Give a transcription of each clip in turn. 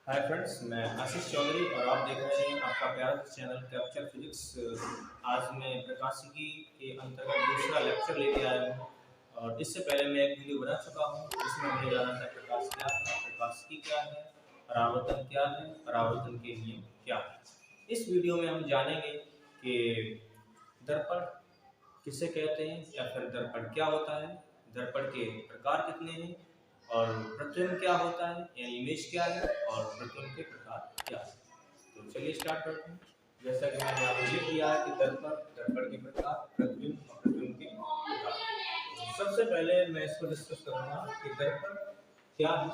Hi friends, मैं आशीष चौधरी और आप देख रहे हैं आपका प्यारा चैनल कैप्चर फिजिक्स। आज मैं प्रकाशिकी के अंतर्गत दूसरा लेक्चर लेके आया हूँ। और इससे पहले मैं एक वीडियो बना चुका हूँ जिसमें हमने जाना था प्रकाश क्या है, प्रकाशिकी क्या है, परावर्तन क्या है, परावर्तन के नियम क्या है। इस वीडियो में हम जानेंगे कि दर्पण किसे कहते हैं या फिर दर्पण क्या होता है, दर्पण के प्रकार कितने हैं और प्रतिबिंब क्या होता है यानी इमेज क्या है और प्रतिबिंब के प्रकार क्या है। तो चलिए स्टार्ट करते हैं। जैसा कि मैंने यहाँ उल्लेख किया है कि दर्पण, दर्पण के प्रकार, प्रतिबिंब और प्रतिबिंब के प्रकार। सबसे पहले मैं इसको डिस्कस करूंगा कि दर्पण क्या है,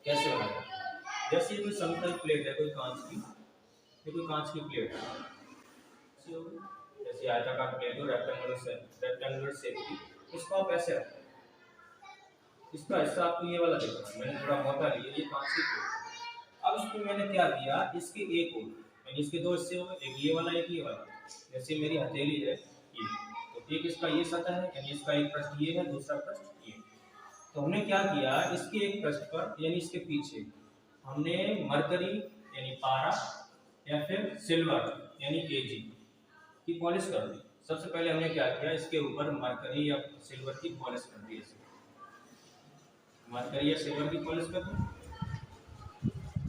कैसे बनाया जाता है। जैसे कोई समतल प्लेट है, कोई कांच की, ये कोई कांच की प्लेट है, जैसे आयताकार प्लेट हो, रेक्टेंगुलर शेप की, इसको आप ऐसे रखें। इसका हिस्सा आपको ये वाला देखना है, मैंने थोड़ा मोटा लिया, ये 5 की प्लेट। अब इसमें मैंने क्या किया, इसके एक और यानी इसके दो हिस्से हो गए, एक ये वाला एक ये वाला। जैसे मेरी हथेली है ये, तो एक इसका ये सतह है यानी इसका एक पृष्ठ ये है, दूसरा पृष्ठ ये। तो हमने क्या किया, इसके एक पृष्ठ पर यानी इसके पीछे हमने मरकरी यानी पारा या फिर सिल्वर यानी केजी की पॉलिश कर दी। सबसे पहले हमने क्या किया, इसके ऊपर मरकरी या सिल्वर की पॉलिश कर दी। मरकरी या सिल्वर की पॉलिश कर दी।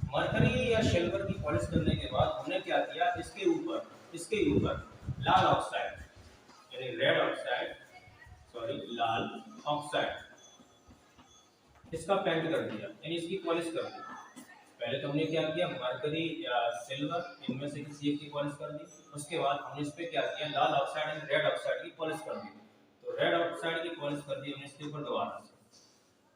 मरकरी या सिल्वर की पॉलिश करने के बाद हमने क्या किया, इसके ऊपर लाल ऑक्साइड यानी रेड ऑक्साइड, लाल ऑक्साइड, इसका पेंट कर दिया यानी इसकी पॉलिश कर दी। पहले तो हमने क्या किया, मरकरी या सिल्वर इनमें से किसी एक की पॉलिश कर दी। उसके बाद हमने इस पे क्या किया, लाल ऑक्साइड एंड रेड ऑक्साइड की पॉलिश कर दी। तो रेड ऑक्साइड की पॉलिश कर दी हमने इसके ऊपर दोबारा से।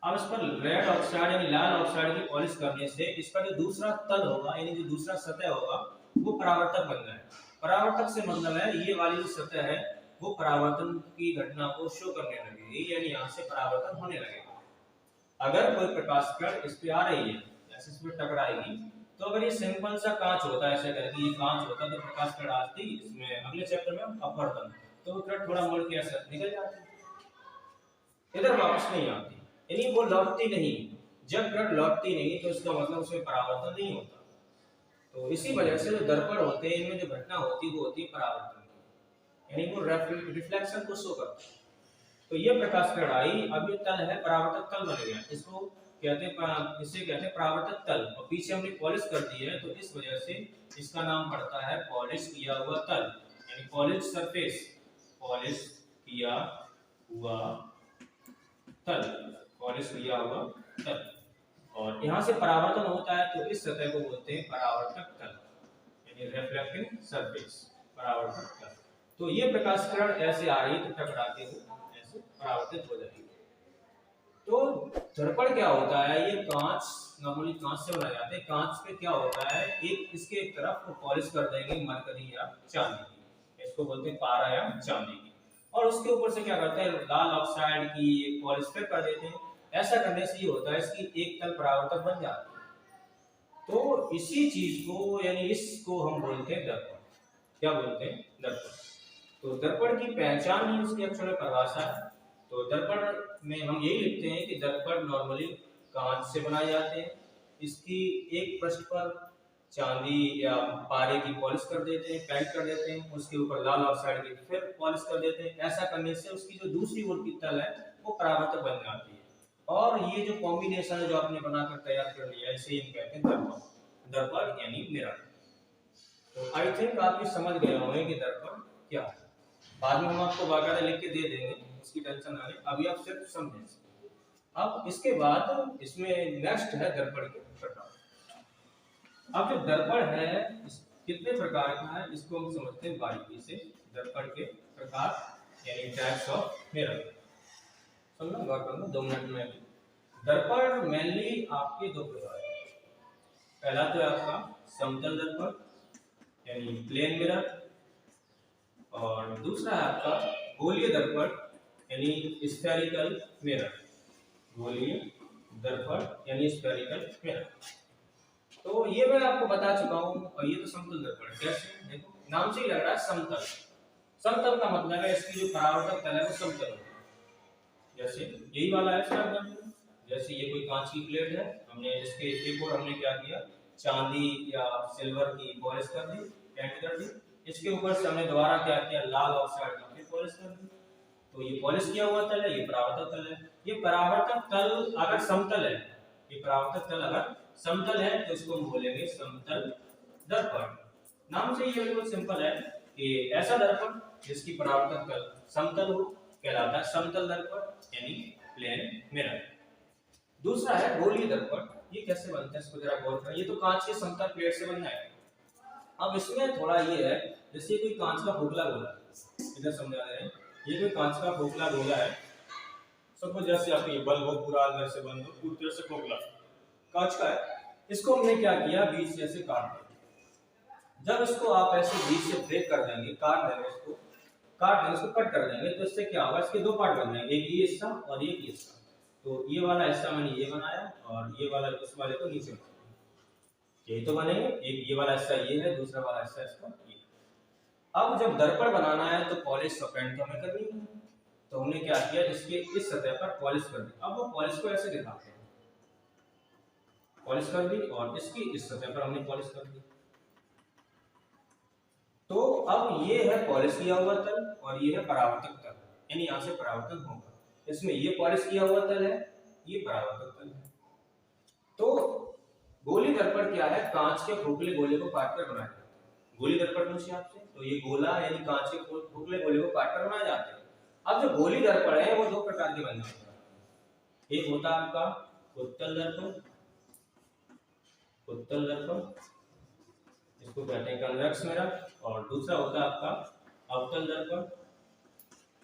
अब इस पर रेड ऑक्साइड यानी लाल ऑक्साइड की पॉलिश करने से इसका जो दूसरा तल होगा यानी जो दूसरा सतह होगा वो परावर्तक बन जाएगा। परावर्तक से मतलब है ये वाली जो सतह है वो परावर्तन की घटना को शो करने लगेगी यानी यहाँ से परावर्तन होने लगेगा। अगर कोई प्रकाश किरण इस पे आ रही है, जैसे इस पे टकराएगी, तो अगर ये सिंपल सा कांच होता है, ऐसे करके ये कांच होता तो प्रकाश किरण आती, इसमें अगले चैप्टर में अपवर्तन, तो वो किरण थोड़ा मुड़ के ऐसे निकल जाती, इधर वापस नहीं आती, यानी वो लौटती नहीं। जब किरण लौटती नहीं तो इसका मतलब उसमें परावर्तन नहीं होता। तो इसी वजह से जो दर्पण होते हैं इनमें जो घटना होती है वो होती है परावर्तन की, यानी वो रिफ्लेक्शन को शो करता है। तो ये प्रकाश किरण आई, अब ये तल है, परावर्तक तल बन गया, इसको कहते हैं, इसे कहते हैं परावर्तक तल। और पीछे हमने पॉलिश कर दी है तो इस वजह से इसका नाम पड़ता है पॉलिश किया हुआ तल यानी पॉलिश सरफेस, पॉलिश किया हुआ तल, पॉलिश किया हुआ तल। और यहाँ से परावर्तन होता है तो इस सतह को बोलते हैं परावर्तक तल यानी रिफ्लेक्टिंग सरफेस, परावर्तक तल। तो ये प्रकाश किरण ऐसे आ रही तो टकराते हुए ऐसे परावर्तित हो जाएगी। तो दर्पण क्या होता है, ये कांच, नॉर्मली कांच से बनाया जाता है। कांच पे क्या होता है, एक इसके एक तरफ को पॉलिश कर देंगे मरकरी या चांदी की, इसको बोलते हैं पारा या चांदी की, और उसके ऊपर से क्या करते हैं, लाल ऑक्साइड की एक पॉलिश फिर कर देते हैं। ऐसा करने से ये होता है इसकी एक तल परावर्तक बन जाती है। तो इसी चीज को यानी इसको हम बोलते हैं दर्पण। क्या बोलते हैं, दर्पण। तो दर्पण की पहचान ही उसकी एक्चुअल परिभाषा है। तो दर्पण में हम यही लिखते हैं कि दर्पण नॉर्मली कांच से बनाए जाते हैं, इसकी एक पृष्ठ पर चांदी या पारे की पॉलिश कर देते हैं, पेंट कर देते हैं, उसके ऊपर लाल ऑक्साइड की फिर पॉलिश कर देते हैं। ऐसा करने से उसकी जो दूसरी ओर की तल है वो परावर्तक बन जाती है। और ये जो कॉम्बिनेशन है जो आपने बनाकर तैयार कर लिया, इसे हम कहते हैं दर्पण, दर्पण यानी मिरर। तो आई थिंक आप ये समझ गए होंगे कि दर्पण क्या है। बाद में हम आपको बाकायदा लिख के दे देंगे, उसकी टेंशन ना लें, अभी आप सिर्फ समझें। अब इसके बाद इसमें नेक्स्ट है दर्पण के प्रकार। अब जो दर्पण है कितने प्रकार का है इसको हम समझते हैं बारीकी से। दर्पण के प्रकार यानी टाइप्स ऑफ मिरर, समझना गौर करना 2 मिनट में। दर्पण मेनली आपके दो प्रकार हैं। पहला तो है आपका समतल दर्पण यानी प्लेन मिरर, और दूसरा है आपका गोलीय दर्पण यानी स्फेरिकल मिरर, गोलीय दर्पण यानी स्फेरिकल मिरर। तो ये मैं आपको बता चुका हूं। और ये तो समतल दर्पण, कैसे, देखो नाम से ही लग रहा है समतल। समतल का मतलब है इसकी जो परावर्तक तल है वो समतल है। जैसे यही वाला है समतल। जैसे ये कोई कांच की प्लेट है, हमने इसके एक और हमने क्या किया, चांदी या सिल्वर की पॉलिश कर दी, पेंट कर दी। इसके ऊपर से हमने दोबारा क्या किया, लाल ऑक्साइड का फिर पॉलिश कर दी। तो ये पॉलिश किया हुआ तल है, ये परावर्तक तल है। ये परावर्तक तल अगर समतल है, ये परावर्तक तल अगर समतल है तो इसको हम बोलेंगे समतल दर्पण। नाम से ये बिल्कुल सिंपल है कि ऐसा दर्पण जिसकी परावर्तक तल समतल हो कहलाता है समतल दर्पण यानी प्लेन मिरर। दूसरा है गोलीय दर्पण। ये कैसे बनता है इसको जरा गौर करें। ये तो कांच के समतल प्लेट से बनना है। अब इसमें थोड़ा ये है, जैसे कोई कांच का खोखला गोला, इधर समझा रहे हैं, ये कोई कांच का खोखला गोला है। सपोज जैसे आप ये बल्ब हो पूरा अंदर से बंद हो, पूरी तरह से खोखला कांच का है। इसको हमने क्या किया, बीच से ऐसे काट दिया। जब इसको आप ऐसे बीच से ब्रेक कर देंगे, काट देंगे इसको, कट कर देंगे, तो इससे क्या होगा, इसके दो पार्ट बन जाएंगे, एक ये हिस्सा और एक ये हिस्सा। तो ये वाला हिस्सा मैंने ये बनाया और ये वाला इस वाले को नीचे बनाया, यही तो बनेंगे। एक ये वाला हिस्सा ये है, दूसरा वाला हिस्सा इसका ये। अब जब दर्पण बनाना है तो पॉलिश और पेंट तो हमें करनी है, तो हमने क्या किया, इसके इस सतह पर पॉलिश कर दी। अब वो पॉलिश को ऐसे दिखाते हैं, पॉलिश कर दी और इसकी इस सतह पर हमने पॉलिश कर दी। तो अब ये है पॉलिश किया हुआ तल और ये है परावर्तक तल, यानी यहां से परावर्तन होगा। इसमें ये पॉलिश किया हुआ तल है, ये परावर्तक तल है। तो गोली दर्पण क्या है, कांच के खोखले गोले को काटकर बनाया जाता है। गोली दर्पण पूछे आपसे, तो ये गोला यानी कांच के खोखले गोले को काटकर बनाए जाते हैं। अब जो गोली दर्पण है वो दो प्रकार के बने होते हैं। एक होता है आपका उत्तल दर्पण, उत्तल दर्पण इसको कहते हैं कन्वेक्स मिरर, और दूसरा होता है आपका अवतल दर्पण,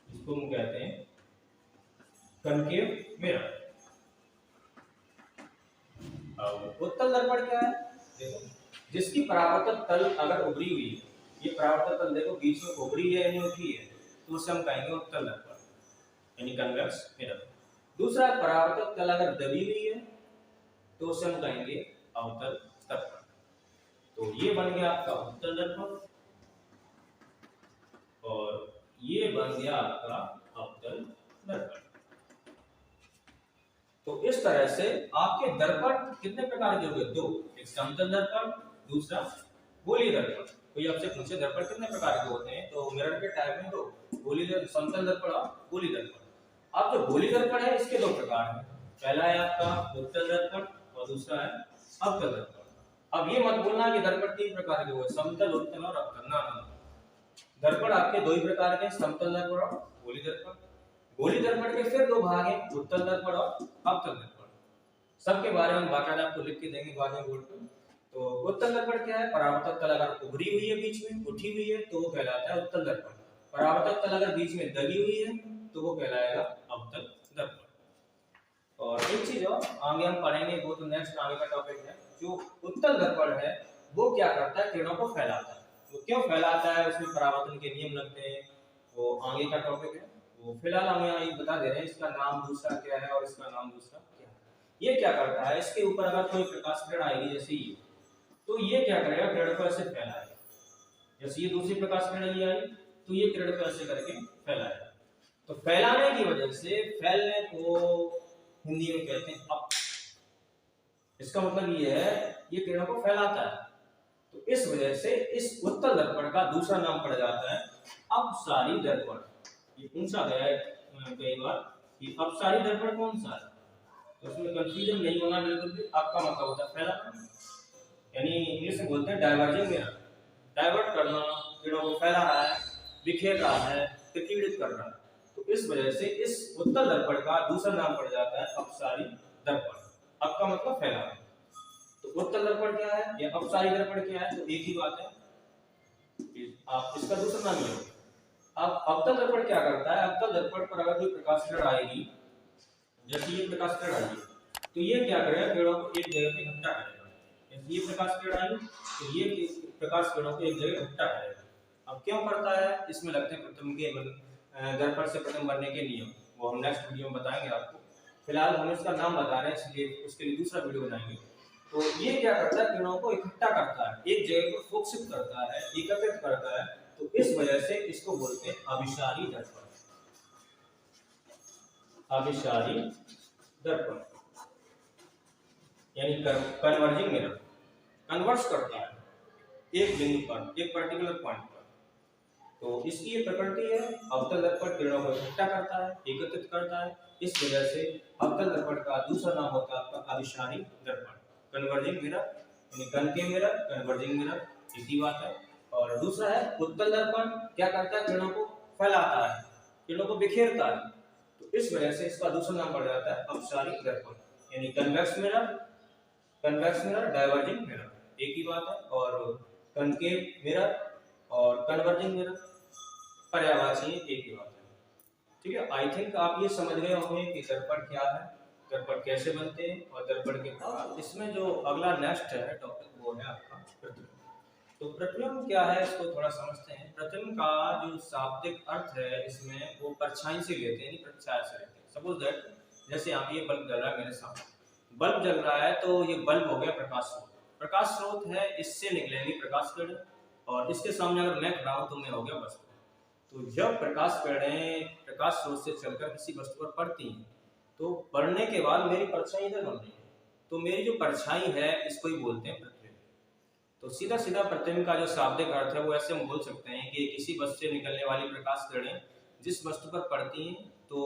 इसको हम कहते हैं कनकेव मिरर। उत्तल दर्पण क्या है, देखो जिसकी परावर्तक तल अगर उभरी हुई है, ये परावर्तक तल देखो बीच में उभरी है यानी उठी है, तो उसे हम कहेंगे उत्तल दर्पण यानी कन्वेक्स मिरर। दूसरा परावर्तक तल अगर दबी हुई है तो उसे हम कहेंगे अवतल दर्पण। तो ये बन गया आपका उत्तल दर्पण और ये बन गया आपका अवतल दर्पण। तो इस तरह से आपके दर्पण कितने प्रकार के हो गए, दो, एक समतल दर्पण, दूसरा गोलीय दर्पण। कोई आपसे पूछे दर्पण कितने प्रकार के होते हैं, तो मिरर के टाइप में दो, गोलीय समतल दर्पण और गोलीय दर्पण। अब जो गोलीय दर्पण है इसके दो प्रकार हैं, पहला है आपका उत्तल दर्पण और दूसरा है अवतल दर्पण। अब ये मत बोलना कि दर्पण तीन प्रकार के हुए, समतल, उत्तल और अवतल, ना। दर्पण आपके दो ही प्रकार के, समतल दर्पण और गोलीय दर्पण। गोलीय दर्पण के फिर दो भाग हैं, उत्तल दर्पण और अवतल दर्पण। सबके बारे में बाकायदा आपको लिख के देंगे बाद में बोर्ड पे। तो उत्तल दर्पण क्या है, परावर्तक तल अगर उभरी हुई है, बीच में उठी हुई है, तो वो कहलाता है उत्तल दर्पण। परावर्तक तल अगर बीच में दबी हुई है तो वो कहलाएगा अवतल दर्पण। और एक चीज और आगे हम पढ़ेंगे, वो तो नेक्स्ट आगे का टॉपिक है। जो उत्तल दर्पण है वो क्या करता है, किरणों को फैलाता है। वो क्यों फैलाता है, उसमें परावर्तन के नियम लगते हैं, वो आगे का टॉपिक है। वो फिलहाल हम यहाँ ये बता दे रहे हैं, इसका नाम दूसरा क्या है और इसका नाम दूसरा क्या है। ये क्या करता है, इसके ऊपर अगर कोई प्रकाश किरण आएगी जैसे ये, तो ये क्या करेगा, किरण को ऐसे फैलाएगा। जैसे ये दूसरी प्रकाश किरण ये आई तो ये किरण को ऐसे करके फैलाएगा। तो फैलाने की वजह से, फैलने को हिंदी में कहते हैं अप। इसका मतलब ये है ये किरणों को फैलाता है। तो इस वजह से इस उत्तल दर्पण का दूसरा नाम पड़ जाता है अपसारी दर्पण। ये पूछा गया है कई बार कि अपसारी दर्पण कौन सा है, तो उसमें कंफ्यूजन नहीं होना बिल्कुल भी। आपका मतलब होता है फैलाना, यानी इंग्लिश में बोलते हैं डाइवर्जिंग मिरर, डाइवर्ट करना, किरणों को फैला रहा है, बिखेर रहा है, प्रकीर्णित कर रहा है। तो इस वजह से इस उत्तल दर्पण का दूसरा नाम पड़ जाता है अपसारी दर्पण। आपका मतलब फैलाना। तो उत्तल दर्पण क्या है या अपसारी दर्पण क्या है, तो एक ही बात है, आप इसका दूसरा नाम ये। अब अवतल दर्पण क्या करता है, अवतल दर्पण पर अगर कोई प्रकाश किरण आएगी, जैसे ये प्रकाश किरण आई तो ये क्या करेगा, किरणों को एक जगह पे इकट्ठा करेगा। जैसे ये प्रकाश किरण आई तो ये प्रकाश किरणों को एक जगह इकट्ठा करेगा। अब क्यों करता है, इसमें लगते हैं प्रथम के दर्पण से प्रथम बनने के नियम, वो हम नेक्स्ट वीडियो में बताएंगे आपको। फिलहाल हम इसका नाम बता रहे हैं, इसलिए उसके लिए दूसरा वीडियो बनाएंगे। तो ये क्या करता है, किरणों को इकट्ठा करता है, एक जगह पर फोकसित करता है, एकत्रित करता है। तो इस वजह से इसको बोलते हैं अभिसारी दर्पण, अभिसारी दर्पण यानी कन्वर्जिंग मिरर। कन्वर्स करता है एक बिंदु पर, एक पर्टिकुलर पॉइंट पर। तो इसकी ये प्रकृति है, अवतल दर्पण किरणों को इकट्ठा करता है, एकत्रित करता है। इस वजह से अवतल दर्पण का दूसरा नाम होता है आपका अभिसारी दर्पण, कन्वर्जिंग मिरर, यानी कनकेव मिरर, कन्वर्जिंग मिरर, एक ही बात है। और दूसरा है उत्तल दर्पण, क्या करता है, किरणों को फैलाता है, किरणों को बिखेरता है। तो इस वजह से इसका दूसरा नाम पड़ जाता है अपसारी दर्पण, यानी convex mirror, convex mirror, diverging mirror, एक ही बात है। और कनकेव मिरर और कन्वर्जिंग मिरर पर्यायवाची एक ही बात है। ठीक है, आई थिंक आप ये समझ गए होंगे कि दर्पण क्या है, दर्पण कैसे बनते हैं और दर्पण के प्रकार। इसमें जो अगला नेक्स्ट है टॉपिक वो है आपका प्रतिबिंब। तो प्रतिबिंब क्या है इसको थोड़ा समझते हैं। प्रतिबिंब का जो शाब्दिक अर्थ है इसमें वो परछाई से लेते हैं, यानी प्रत्याशा से लेते हैं। सपोज दैट जैसे आप ये बल्ब जल रहा है मेरे सामने, बल्ब जल रहा है तो ये बल्ब हो गया प्रकाश स्रोत। प्रकाश स्रोत है, इससे निकलेंगी प्रकाश किरणें और इसके सामने अगर मैं खड़ा हूं तो मैं हो गया वस्तु। तो जब प्रकाश किरणें प्रकाश स्रोत से चलकर किसी वस्तु पर पड़ती हैं तो पड़ने के बाद मेरी परछाई इधर बन रही है, तो मेरी जो परछाई है इसको ही बोलते हैं प्रतिबिंब। तो सीधा सीधा प्रतिबिंब का जो शाब्दिक अर्थ है वो ऐसे हम बोल सकते हैं कि किसी वस्तु से निकलने वाली प्रकाश किरणें जिस वस्तु पर पड़ती हैं तो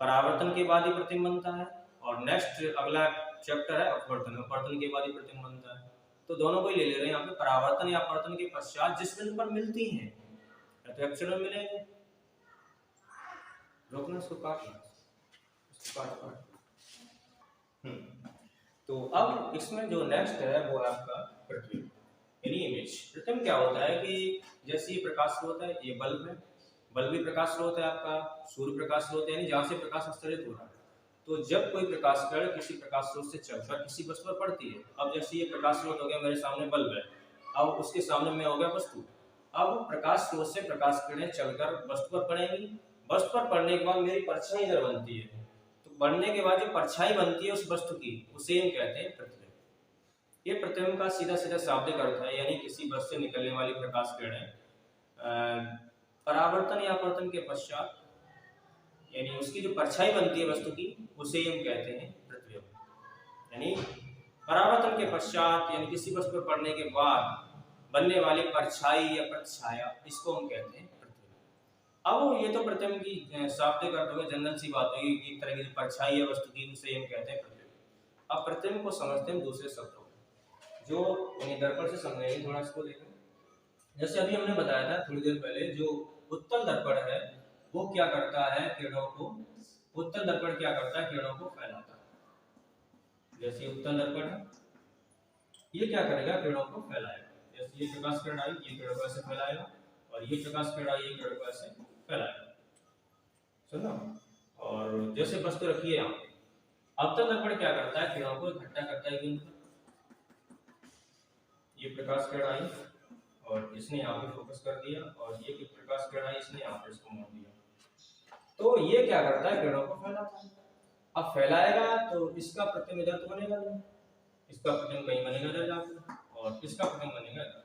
परावर्तन के बाद ही प्रतिबिंब बनता है, और नेक्स्ट अगला चैप्टर है अपवर्तन, अपवर्तन के बाद ही प्रतिबिंब बनता है। तो दोनों को ही ले ले रहे हैं यहाँ पे, परावर्तन या अपवर्तन के पश्चात जिस बिंदु पर मिलती हैं, या तो एक्शन में मिलेंगे, रोकना इसको काटना, इसको काट। तो अब इसमें जो नेक्स्ट है वो है आपका प्रतिबिंब यानी इमेज। प्रतिबिंब क्या होता है कि जैसे ये प्रकाश स्रोत है, ये बल्ब है, बल्ब भी प्रकाश स्रोत है आपका, सूर्य प्रकाश स्रोत है, यानी जहाँ से प्रकाश हस्तांतरित हो रहा है। तो जब कोई प्रकाश किरण किसी प्रकाश स्रोत से चलकर किसी वस्तु पर पड़ती है, अब जैसे ये प्रकाश स्रोत हो गया, मेरे सामने बल्ब है, अब उसके सामने मैं हो गया वस्तु। अब प्रकाश स्रोत से प्रकाश किरणें चलकर वस्तु पर पड़ेंगी, वस्तु पर पड़ने के बाद मेरी परछाई इधर बनती है, तो बनने के बाद जो परछाई बनती है उस वस्तु की, उसे हम कहते हैं प्रतिबिंब। ये प्रतिबिंब का सीधा सीधा शाब्दिक अर्थ है, यानी किसी वस्तु से निकलने वाली प्रकाश किरणें परावर्तन या अपवर्तन के पश्चात, यानी उसकी जो परछाई बनती है वस्तु की, उसे हम कहते हैं प्रतिबिंब। यानी परावर्तन के पश्चात यानी किसी वस्तु पर पड़ने के बाद बनने वाली परछाई या प्रतिछाया, इसको हम कहते हैं प्रतिबिंब। अब ये तो प्रतिबिंब की शाब्दिक अर्थ हो गया, जनरल सी बात होगी, एक तरह की जो परछाई है वस्तु की, उसे हम कहते हैं प्रतिबिंब। अब प्रतिबिंब को समझते हैं दूसरे शब्दों में, जो यानी दर्पण से समझेंगे, थोड़ा इसको देखें। जैसे अभी हमने बताया था थोड़ी देर पहले, जो उत्तल दर्पण है वो क्या करता है, किरणों को, उत्तल दर्पण क्या करता है, किरणों को फैलाता है। जैसे उत्तल दर्पण है, ये क्या करेगा, किरणों को फैलाएगा। जैसे ये प्रकाश किरण आई, ये किरणों को ऐसे फैलाएगा, और ये प्रकाश किरण आई, ये किरणों को ऐसे फैलाएगा। सुनो, और जैसे वस्तु रखी है यहाँ, अवतल दर्पण क्या करता है, किरणों को इकट्ठा करता है बिंदु पर। ये प्रकाश किरण आई और इसने यहाँ पे फोकस कर दिया, और ये प्रकाश किरण आई, इसने यहाँ पे इसको मोड़ दिया, तो ये क्या करता है, किरणों को फैलाता है। अब फैलाएगा तो इसका प्रतिबिंब इधर तो बनेगा नहीं, इसका प्रतिबिंब कहीं बनेगा इधर जाकर, और इसका प्रतिबिंब बनेगा इधर।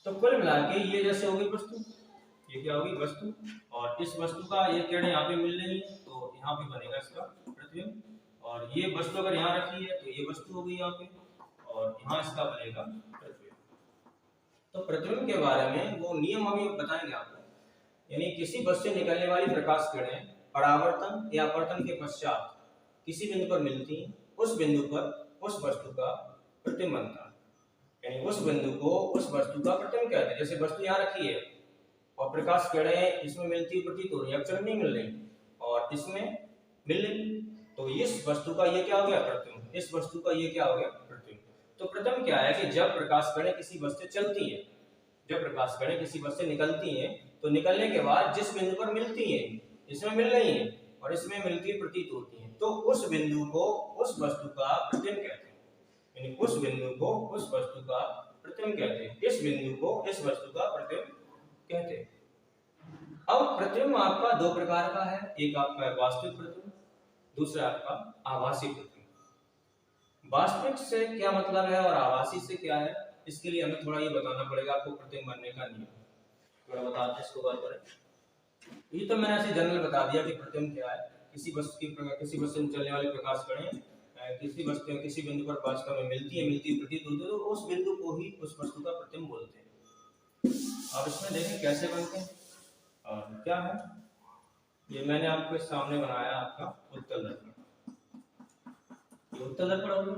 तो कुल मिला के ये जैसे होगी वस्तु, ये क्या होगी वस्तु, और इस वस्तु का ये किरण यहाँ पे मिल रही है तो यहाँ पे बनेगा इसका प्रतिबिंब, और ये वस्तु अगर यहाँ रखी है तो ये वस्तु होगी यहाँ पे, और यहाँ इसका बनेगा प्रतिबिंब। तो प्रतिबिंब के बारे में वो नियम अभी बताएंगे आपको, यानी किसी वस्तु से निकलने वाली प्रकाश किरणें परावर्तन या अपवर्तन के पश्चात किसी बिंदु पर मिलती हैं, उस बिंदु पर उस वस्तु का प्रतिबिंब बनता है, यानी उस बिंदु को उस वस्तु का प्रतिबिंब कहते हैं। जैसे वस्तु यहाँ रखी है और प्रकाश किरणें इसमें मिलती प्रतीत हो रही है, अक्षर नहीं मिल रही और इसमें मिल रही, तो इस वस्तु का ये क्या हो गया, प्रतिबिंब। इस वस्तु का ये क्या हो गया, प्रतिबिंब। तो प्रतिबिंब क्या है कि जब प्रकाश किरणें किसी वस्तु से चलती हैं, जब प्रकाश किरणें किसी वस्तु से निकलती हैं, तो निकलने के बाद जिस बिंदु पर मिलती हैं, इसमें मिल रही हैं और इसमें मिलती प्रतीत होती हैं, तो उस बिंदु को उस वस्तु का प्रतिबिंब कहते हैं, यानी उस बिंदु को उस वस्तु का प्रतिबिंब कहते हैं, इस बिंदु को इस वस्तु का प्रतिबिंब कहते हैं। अब प्रतिबिंब आपका दो प्रकार का है, एक आपका वास्तविक प्रतिबिंब, दूसरा आपका आभासी प्रतिबिंब। वास्तविक से क्या मतलब है और आभासी से क्या है, इसके लिए हमें थोड़ा ये बताना पड़ेगा आपको प्रतिबिंब बनने का नियम, थोड़ा बताते हैं इसको बात करें। ये तो मैंने ऐसे जनरल बता दिया कि प्रतिबिंब क्या है, किसी वस्तु में चलने वाली प्रकाश किरणें किसी वस्तु किसी बिंदु पर वास्तव में मिलती है प्रतीत होती है, तो उस बिंदु को ही उस वस्तु का प्रतिबिंब बोलते हैं। अब इसमें देखें कैसे बनते हैं और क्या है। ये मैंने आपके सामने बनाया आपका उत्तल दर्पण। ये उत्तल दर्पण हो गया,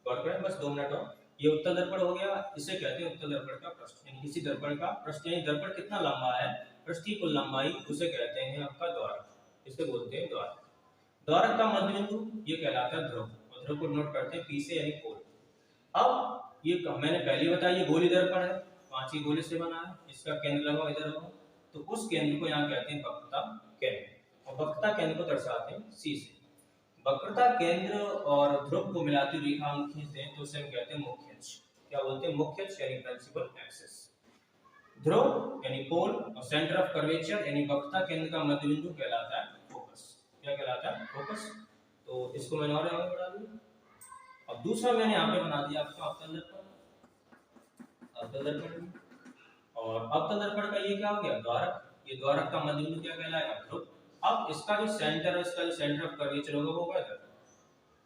गौर करें बस 2 मिनट और। ये उत्तल दर्पण हो गया, इसे कहते हैं उत्तल दर्पण का पृष्ठ, यानी किसी दर्पण का पृष्ठ, यानी दर्पण कितना लंबा है, पृष्ठ की कुल लंबाई, उसे कहते हैं आपका द्वारक, इसे बोलते हैं द्वारक। द्वारक का मध्य बिंदु ये कहलाता है ध्रुव, और ध्रुव को नोट करते हैं पी से यानी पोल। अब ये मैंने पहले बताया ये गोली दर्पण है, 5 ही गोले से बना है, इसका केंद्र लगाओ इधर लगाओ, तो उस केंद्र को यहाँ कहते हैं वक्रता केंद्र, और वक्रता केंद्र को दर्शाते हैं सी से। वक्रता केंद्र और ध्रुव को मिलाती रेखा हम खींचते हैं तो उसे हम कहते हैं मुख्य अक्ष। क्या बोलते हैं? मुख्य अक्ष यानी प्रिंसिपल एक्सिस। ध्रुव यानी पोल और सेंटर ऑफ कर्वेचर यानी वक्रता केंद्र का मध्य बिंदु कहलाता है फोकस। क्या कहलाता है? फोकस। तो इसको मैंने और यहाँ बना दिया। अब दूसरा मैंने यहाँ पे बना दिया आपका अवतल दर्पण। अवतल दर्पण और अवतल दर्पण का ये क्या हो गया? द्वारक। ये द्वारक का मध्य बिंदु क्या कहलाएगा? ध्रुव। अब इसका जो सेंटर है, इसका जो सेंटर ऑफ कर्वेचर होगा वो होगा इधर,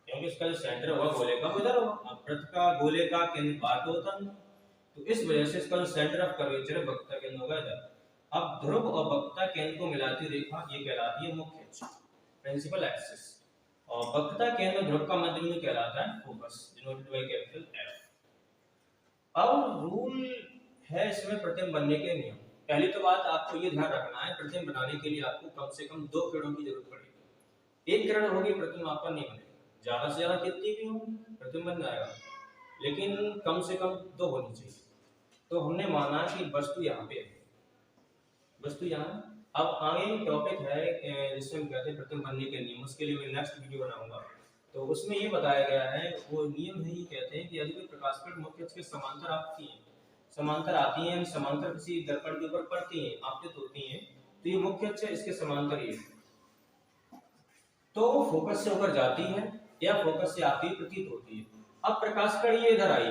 क्योंकि इसका जो सेंटर होगा गोले का वो इधर होगा। अब वृत्त का गोले का केंद्र बाहर तो होता नहीं, तो इस वजह से इसका जो सेंटर ऑफ कर्वेचर है वक्रता केंद्र होगा इधर। अब ध्रुव और वक्रता केंद्र को मिलाती रेखा ये कहलाती है मुख्य अक्ष, प्रिंसिपल एक्सिस, और वक्रता केंद्र ध्रुव का मध्य बिंदु कहलाता है focus, denoted by capital F. अब रूल है इसमें प्रतिबिंब बनने के नियम। पहली तो बात आपको ये ध्यान रखना है, प्रतिबिंब बनाने के लिए आपको कम से कम 2 किरणों की जरूरत पड़ेगी। 1 किरण होगी प्रतिबिंब आपका नहीं बनेगा, ज्यादा से ज्यादा कितनी भी हो प्रतिबिंब बन जाएगा, लेकिन कम से कम 2 होनी चाहिए। तो हमने माना कि वस्तु यहाँ पे है, वस्तु यहाँ। अब आगे टॉपिक है जिसमें हम कहते हैं प्रतिबिंब बनने के नियम, उसके लिए मैं नेक्स्ट वीडियो बनाऊंगा। तो उसमें ये बताया गया है, वो नियम है, ये कहते हैं कि यदि कोई प्रकाश किरण मुख्य अक्ष के समांतर आती है, समांतर किसी दर्पण के ऊपर पड़ती हैं, आपतित होती हैं, तो ये मुख्य अक्ष है, इसके समांतर ही है, तो फोकस से होकर जाती है या फोकस से आती प्रतीत होती है। अब प्रकाश किरण ये इधर आई,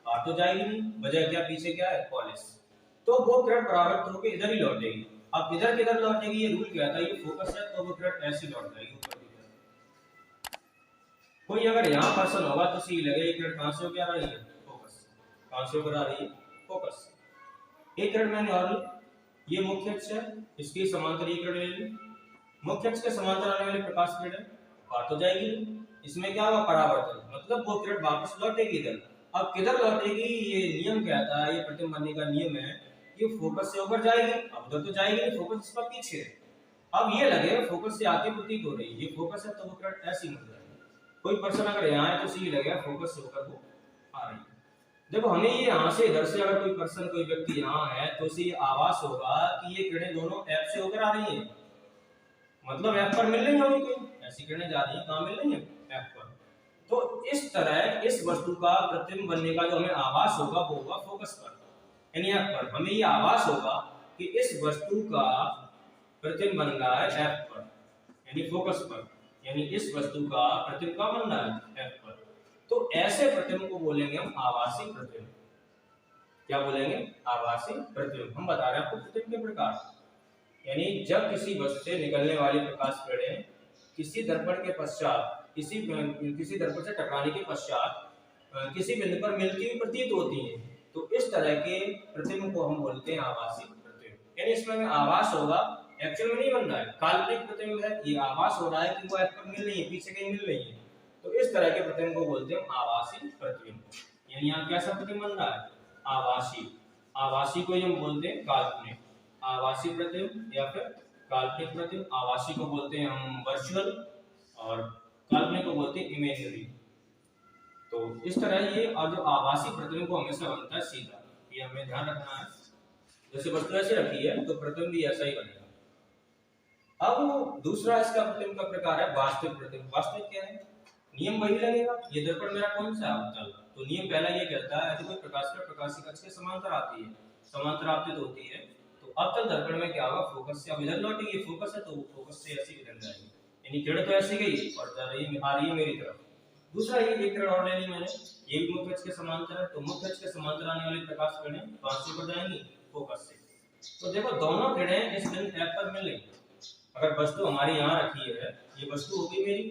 आ तो जाएगी नहीं, वजह क्या? पीछे क्या है? पॉलिश। तो वो किरण परावर्तित होकर इधर ही लौटेगी। अब इधर किधर लौटेगी? ये रूल कहता है ये फोकस है, तो वो किरण ऐसे लौट जाएगी ऊपर की तरफ। कोई अगर यहाँ पर्सन होगा तो सी लगे ये किरण कहां से होकर आ रही है? फोकस। कहां से होकर आ रही है? फोकस। एक किरण मैंने और ली, ये मुख्य अक्ष है, इसकी समांतर ये किरण ले ली, मुख्य अक्ष के समांतर आने वाली प्रकाश किरण बाहर तो जाएगी, इसमें क्या होगा? परावर्तन, मतलब वो किरण वापस लौटेगी इधर। अब किधर लौटेगी? ये नियम कहता है, ये प्रतिबिंब बनने का नियम है, ये फोकस से होकर जाएगी। अब उधर तो जाएगी नहीं, फोकस इसका पीछे है। अब ये लगे फोकस से आती प्रतीत हो रही है, ये फोकस है, तो वो किरण ऐसी मिल जाएगी। कोई पर्सन अगर यहाँ है तो सी लगेगा फोकस से होकर वो आ रही है। देखो हमें ये यहाँ से इधर से अगर कोई पर्सन कोई व्यक्ति यहाँ है तो उसे ये आभास होगा कि ये किरणें दोनों एफ से होकर आ रही हैं, मतलब एफ पर मिल रही होंगी, कोई ऐसी किरणें जा रही हैं, कहाँ मिल रही हैं? एफ पर। तो इस तरह इस वस्तु का प्रतिबिंब बनने का जो हमें आभास होगा वो होगा फोकस पर, यानी एफ पर। हमें ये आभास होगा कि इस वस्तु का प्रतिबिंब बन रहा है एफ पर, यानी फोकस पर, यानी इस वस्तु का प्रतिबिंब कहाँ बन रहा है? एफ पर। तो ऐसे प्रतिबिंब को बोलेंगे हम आभासी प्रतिबिंब। क्या बोलेंगे? आभासी प्रतिबिंब। हम बता रहे हैं आपको प्रतिबिंब के प्रकार, यानी जब किसी वस्तु से निकलने वाली प्रकाश किरणें किसी दर्पण के पश्चात किसी दर्पण से टकराने के पश्चात किसी बिंदु पर मिलती हुई प्रतीत होती हैं, तो इस तरह के प्रतिबिंब को हम बोलते हैं आभासी प्रतिबिंब। यानी इसमें हमें आभास होगा, एक्चुअल में नहीं बन रहा है, काल्पनिक प्रतिबिंब है, ये आभास हो रहा है कि वो एफ पर मिल रही है, पीछे कहीं मिल रही है, तो इस तरह के प्रतिबिंब को बोलते हैं आभासी प्रतिबिंब। यानी यहाँ कैसा प्रतिबिंब बन रहा है? आभासी। आभासी को हम बोलते हैं काल्पनिक, आभासी प्रतिबिंब या फिर काल्पनिक प्रतिबिंब। आभासी को बोलते हैं हम वर्चुअल और काल्पनिक को बोलते हैं इमेजिनरी। तो इस तरह ये, और जो आभासी प्रतिबिंब को हमेशा बनता है सीधा, ये हमें ध्यान रखना है। जैसे वस्तु ऐसे रखी है तो प्रतिबिंब भी ऐसा ही बनेगा। अब दूसरा इसका प्रतिबिंब का प्रकार है वास्तविक प्रतिबिंब। वास्तविक क्या है? नियम वही लगेगा। ये दर्पण मेरा कौन सा है? अवतल। तो नियम पहला ये कहता है यदि कोई प्रकाश किरण प्रकाशिक अक्ष के समांतर आती है, समांतर आपतित होती है, तो अवतल दर्पण में क्या होगा? फोकस से अब इधर लौटेगी, फोकस है तो फोकस से ऐसी इधर जाएगी, यानी किरण तो ऐसी गई और जा रही आ रही है मेरी तरफ। दूसरा ये एक किरण और ले ली मैंने, ये भी मुख्य अक्ष के समांतर है, तो मुख्य अक्ष के समांतर आने वाली प्रकाश किरणें कहां से ऊपर जाएंगी? फोकस से। तो देखो दोनों किरणें इस बिंदु एफ पर मिल रही। अगर वस्तु हमारी यहाँ रखी है, ये वस्तु होगी मेरी,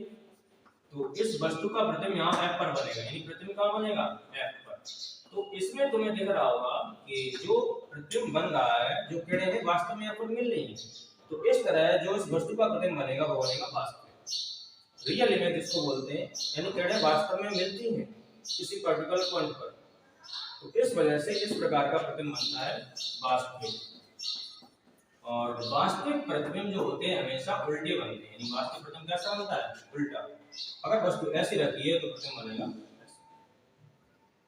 तो इस वस्तु का प्रतिबिंब यहाँ F पर बनेगा, यानी प्रतिबिंब कहाँ बनेगा, F पर। तो इसमें तुम्हें दिख रहा होगा कि जो प्रतिबिंब बन रहा है, जो किरणें हैं वास्तव में यहाँ पर मिल रही हैं। तो इस तरह जो इस वस्तु का प्रतिबिंब बनेगा वो बनेगा वास्तविक, रियल इमेज जिसको बोलते हैं, यानी किरणें वास्तव में मिलती हैं किसी पर्टिकुलर पॉइंट पर। तो इस वजह से इस प्रकार का प्रतिबिंब बनता है वास्तविक। और वास्तविक प्रतिबिंब जो होते हैं हमेशा उल्टे बनते हैं, यानी वास्तविक प्रतिबिंब कैसा बनता है, उल्टा। अगर वस्तु ऐसी रखी है तो प्रतिबिंब बनेगा ऐसे।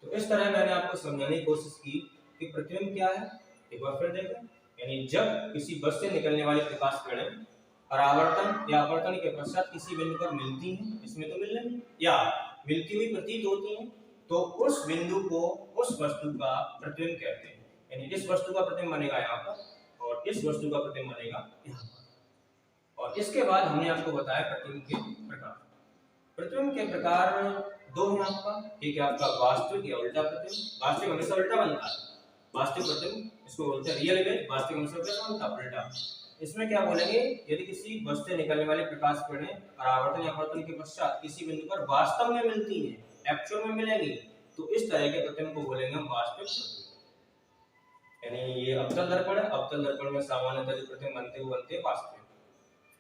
तो इस तरह मैंने आपको समझाने की कोशिश की कि प्रतिबिंब क्या है। एक बार फिर देखें, यानी जब किसी वस्तु से निकलने वाली प्रकाश किरणें परावर्तन या अपवर्तन के पश्चात किसी बिंदु पर मिलती हैं, इसमें तो मिल रही या मिलती हुई प्रतीत होती हैं, तो उस बिंदु को उस वस्तु का प्रतिबिंब कहते हैं। यानी इस वस्तु का प्रतिबिंब बनेगा यहाँ पर और इस वस्तु का प्रतिबिंब बनेगा यहाँ पर। और इसके बाद हमने आपको बताया प्रतिबिंब के प्रकार। प्रतिबिंब के प्रकार दो हैं आपका, एक है आपका वास्तविक या उल्टा प्रतिबिंब। वास्तविक हमेशा उल्टा बनता है, वास्तविक प्रतिबिंब इसको बोलते हैं रियल इमेज। वास्तविक हमेशा कैसा बनता है, उल्टा। इसमें क्या बोलेंगे, यदि किसी वस्तु से निकलने वाली प्रकाश किरणें परावर्तन या अपवर्तन के पश्चात किसी बिंदु पर वास्तव में मिलती हैं, एक्चुअल में मिलेंगी, तो इस तरह के प्रतिबिंब को बोलेंगे हम वास्तविक प्रतिबिंब। यानी ये अवतल दर्पण है, अवतल दर्पण में सामान्यतः जो प्रतिबिंब बनते हैं वो बनते हैं वास्तविक।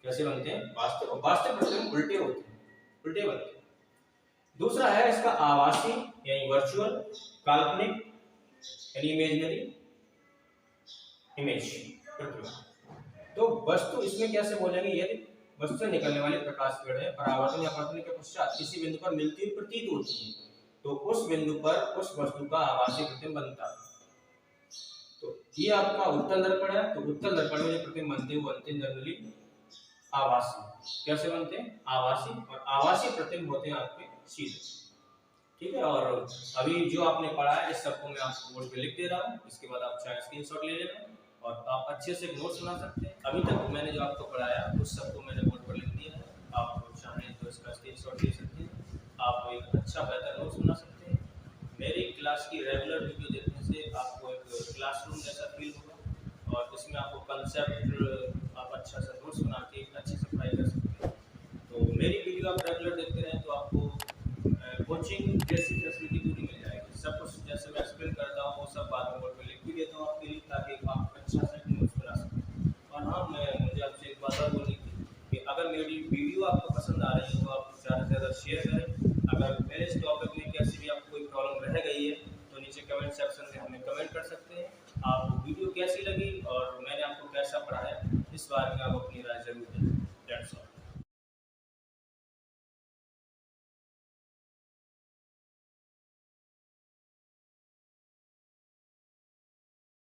कैसे बनते हैं, वास्तविक। वास्तविक प्रतिबिंब उल्टे होते हैं, उल्टे बनते हैं। दूसरा है इसका आभासी यानी वर्चुअल, काल्पनिक यानी इमेजिनरी इमेज प्रतिबिंब। तो वस्तु इसमें कैसे बोलेंगे, यदि वस्तु से निकलने वाली प्रकाश किरणें परावर्तन या अपवर्तन के पश्चात किसी बिंदु पर मिलती हुई प्रतीत होती हैं, तो उस बिंदु पर उस वस्तु का आभासी प्रतिबिंब बनता है। तो ये आपका उत्तल दर्पण है, तो उत्तल दर्पण में जो प्रतिबिंब बनते हैं वो बनते हैं जनरली आभासी। कैसे बनते हैं, आभासी। और आभासी प्रतिबिंब होते हैं आपके सीधे, ठीक है। और अभी जो आपने पढ़ा है इस सबको मैं आपको बोर्ड पे लिख दे रहा हूँ, इसके बाद आप चाहे स्क्रीनशॉट ले लेना और आप अच्छे से एक नोट्स बना सकते हैं। अभी तक मैंने जो आपको पढ़ाया उस सबको मैंने बोर्ड पर लिख दिया है, आप चाहें तो इसका स्क्रीनशॉट ले सकते हैं, आप एक अच्छा बेहतर नोट्स बना सकते हैं। मेरी क्लास की रेगुलर वीडियो देखने से आपको एक क्लासरूम जैसा फील होगा और इसमें आपको कंसेप्ट आप अच्छा सा नोट्स बना के अच्छे से पढ़ाई कर सकते हैं। तो मेरी वीडियो आप रेगुलर देखते रहें तो आपको कोचिंग जैसी फैसिलिटी पूरी मिल जाएगी। सब कुछ जैसे मैं एक्सप्लेन करता हूँ वो सब बाद में बोर्ड पे लिख भी देता हूँ आपके लिए, ताकि आप अच्छा सा नोट्स बना सकें। और हाँ, मुझे आपसे एक बात और बोलनी थी कि अगर मेरी वीडियो आपको पसंद आ रही है तो आप ज़्यादा से ज़्यादा शेयर करें। अगर मेरे इस